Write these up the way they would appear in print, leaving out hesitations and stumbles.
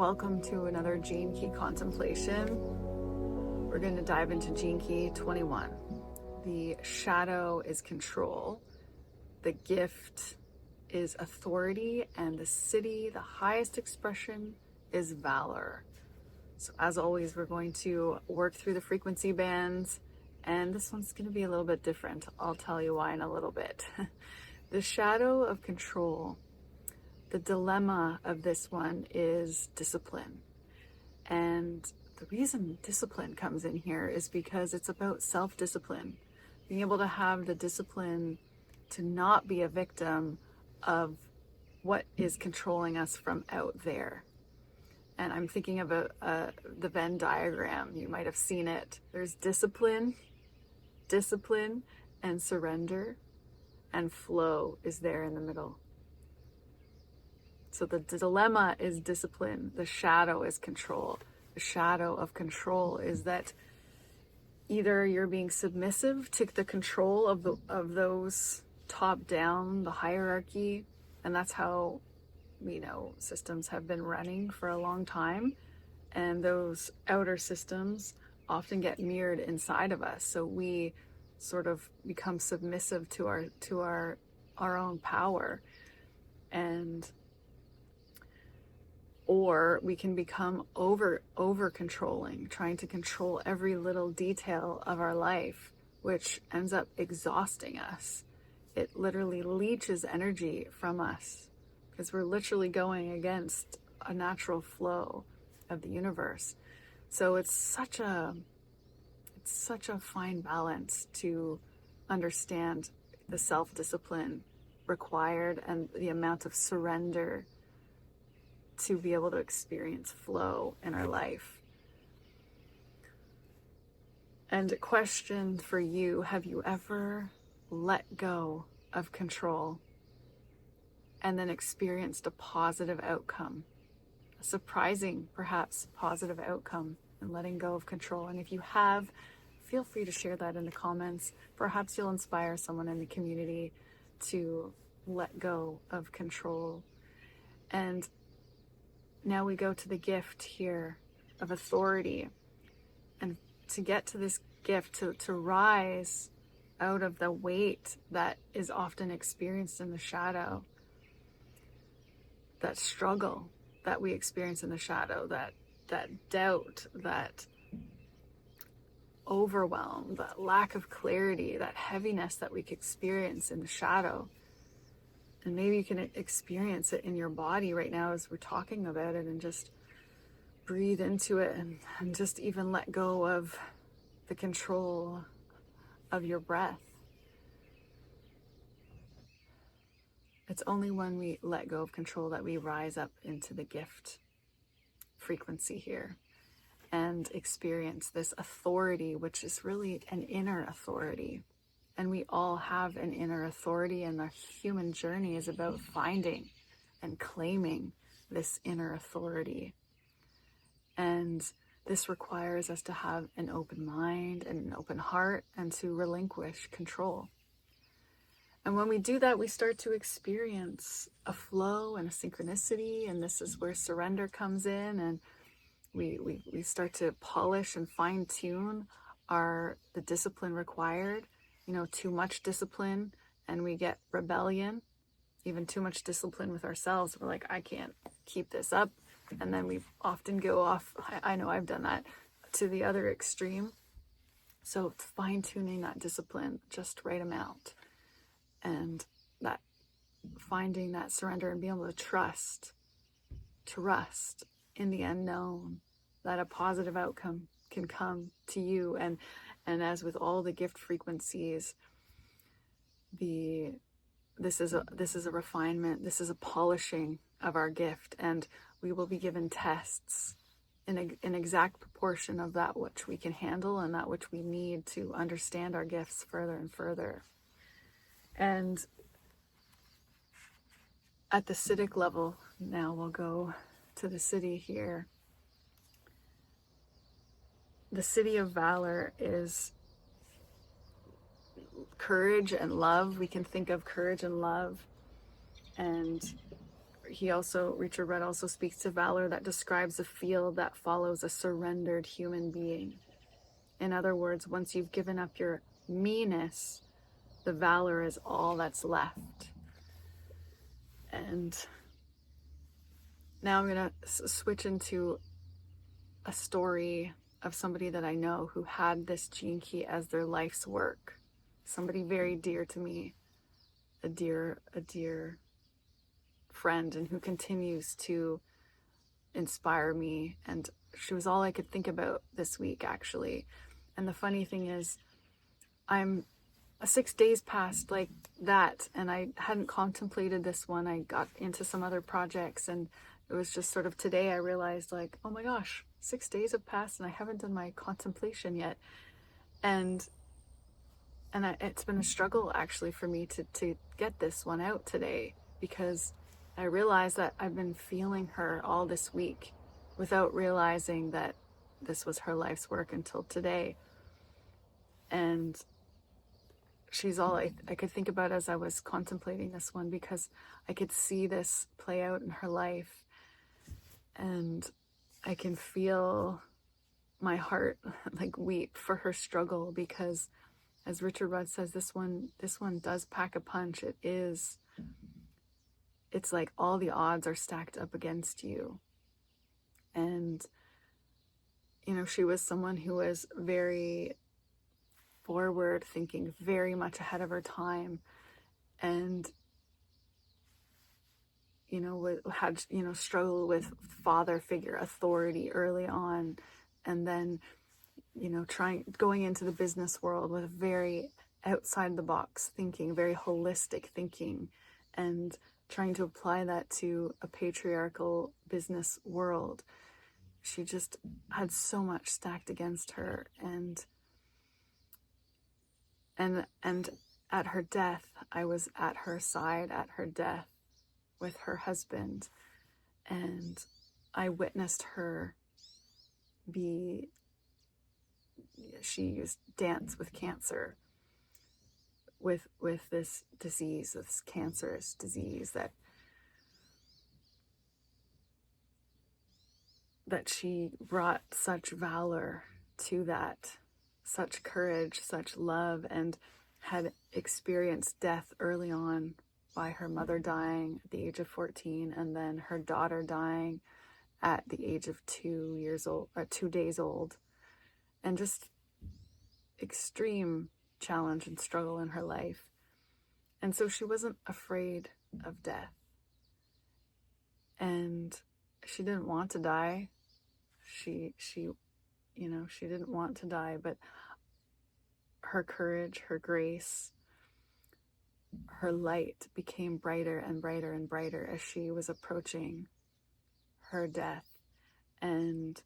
Welcome to another Gene Key contemplation. We're going to dive into Gene Key 21. The shadow is control, the gift is authority, and the city, the highest expression, is valor. So as always, we're going to work through the frequency bands, and this one's going to be a little bit different. I'll tell you why in a little bit. The shadow of control. The dilemma of this one is discipline. And the reason discipline comes in here is because it's about self-discipline. Being able to have the discipline to not be a victim of what is controlling us from out there. And I'm thinking of the Venn diagram. You might have seen it. There's discipline, and surrender, and flow is there in the middle. So the dilemma is discipline. The shadow is control. The shadow of control is that either you're being submissive to the control of those top down, the hierarchy, and that's how systems have been running for a long time. And those outer systems often get mirrored inside of us. So we sort of become submissive to our own power, or we can become over controlling, trying to control every little detail of our life, which ends up exhausting us. It literally leeches energy from us because we're literally going against a natural flow of the universe. So it's such a fine balance to understand the self-discipline required and the amount of surrender to be able to experience flow in our life. And a question for you: have you ever let go of control and then experienced a positive outcome? A surprising, perhaps, positive outcome in letting go of control. And if you have, feel free to share that in the comments. Perhaps you'll inspire someone in the community to let go of control. And now we go to the gift here of authority. And to get to this gift, to rise out of the weight that is often experienced in the shadow, that struggle that we experience in the shadow, that doubt, that overwhelm, that lack of clarity, that heaviness that we can experience in the shadow. And maybe you can experience it in your body right now as we're talking about it, and just breathe into it and just even let go of the control of your breath. It's only when we let go of control that we rise up into the gift frequency here and experience this authority, which is really an inner authority. And we all have an inner authority, and the human journey is about finding and claiming this inner authority. And this requires us to have an open mind and an open heart, and to relinquish control. And when we do that, we start to experience a flow and a synchronicity, and this is where surrender comes in, and we start to polish and fine-tune the discipline required. Too much discipline and we get rebellion, even too much discipline with ourselves. We're like, I can't keep this up. And then we often go off. I know I've done that to the other extreme. So fine tuning that discipline, just right amount, and that finding that surrender and being able to trust in the unknown, that a positive outcome can come to you. And as with all the gift frequencies, this is a refinement, this is a polishing of our gift, and we will be given tests in an exact proportion of that which we can handle and that which we need to understand our gifts further and further. And at the Siddhic level, now we'll go to the city here. The city of Valor is courage and love. We can think of courage and love, and Richard Rudd also speaks to valor that describes a field that follows a surrendered human being. In other words, once you've given up your meanness, the valor is all that's left. And now I'm going to switch into a story of somebody that I know who had this gene key as their life's work. Somebody very dear to me, a dear friend, and who continues to inspire me. And she was all I could think about this week, actually. And the funny thing is, I'm 6 days past like that, and I hadn't contemplated this one. I got into some other projects, and it was just sort of today I realized, like, oh my gosh, 6 days have passed and I haven't done my contemplation yet. And it's been a struggle actually for me to get this one out today, because I realized that I've been feeling her all this week without realizing that this was her life's work until today. And she's all I could think about as I was contemplating this one, because I could see this play out in her life, and I can feel my heart like weep for her struggle, because as Richard Rudd says, this one does pack a punch. It's like all the odds are stacked up against you. And, she was someone who was very forward thinking, very much ahead of her time. And, had, struggled with father figure authority early on. And then, going into the business world with very outside the box thinking, very holistic thinking, and trying to apply that to a patriarchal business world. She just had so much stacked against her, and at her death, I was at her side at her death with her husband, and I witnessed her she dance with cancer, with this disease, this cancerous disease that she brought such valor to that, such courage, such love, and had experienced death early on by her mother dying at the age of 14, and then her daughter dying at the age of 2 days old, and just extreme challenge and struggle in her life. And so she wasn't afraid of death, and she didn't want to die. She didn't want to die, but her courage, her grace, her light became brighter and brighter and brighter as she was approaching her death. And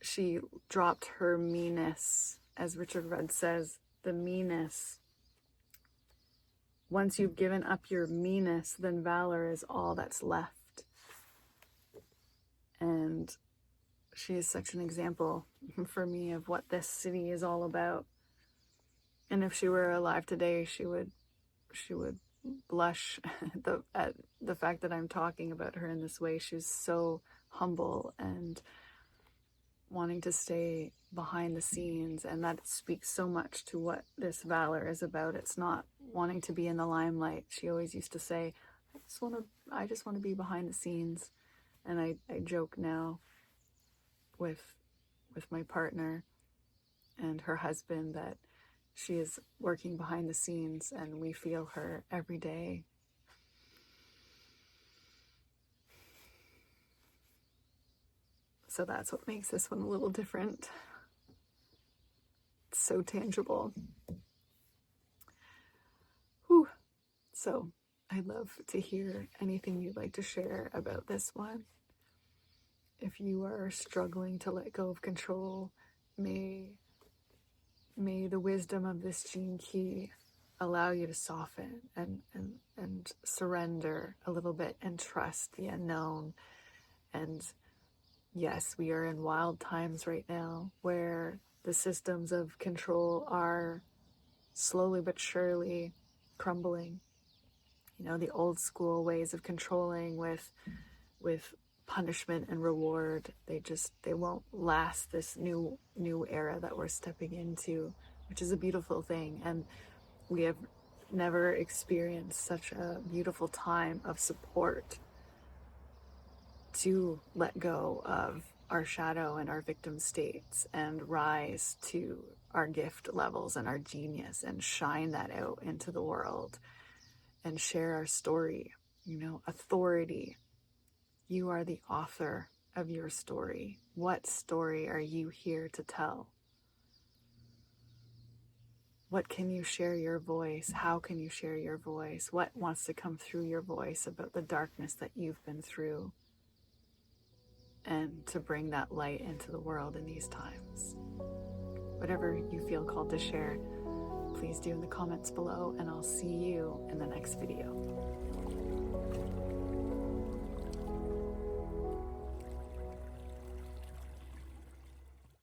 she dropped her meanness, as Richard Rudd says, the meanness. Once you've given up your meanness, then valor is all that's left. And she is such an example for me of what this city is all about. And if she were alive today, she would blush at the fact that I'm talking about her in this way. She's so humble and wanting to stay behind the scenes, and that speaks so much to what this valor is about. It's not wanting to be in the limelight. She always used to say, I just want to be behind the scenes. And I joke now with my partner and her husband that she is working behind the scenes, and we feel her every day. So that's what makes this one a little different. It's so tangible. Whew. So I'd love to hear anything you'd like to share about this one. If you are struggling to let go of control, may the wisdom of this gene key allow you to soften and surrender a little bit and trust the unknown. And yes, we are in wild times right now where the systems of control are slowly but surely crumbling. You know, the old school ways of controlling with punishment and reward, they won't last this new era that we're stepping into, which is a beautiful thing. And we have never experienced such a beautiful time of support to let go of our shadow and our victim states and rise to our gift levels and our genius and shine that out into the world and share our story. You know, authority. You are the author of your story. What story are you here to tell? What can you share your voice? How can you share your voice? What wants to come through your voice about the darkness that you've been through? And to bring that light into the world in these times. Whatever you feel called to share, please do in the comments below, and I'll see you in the next video.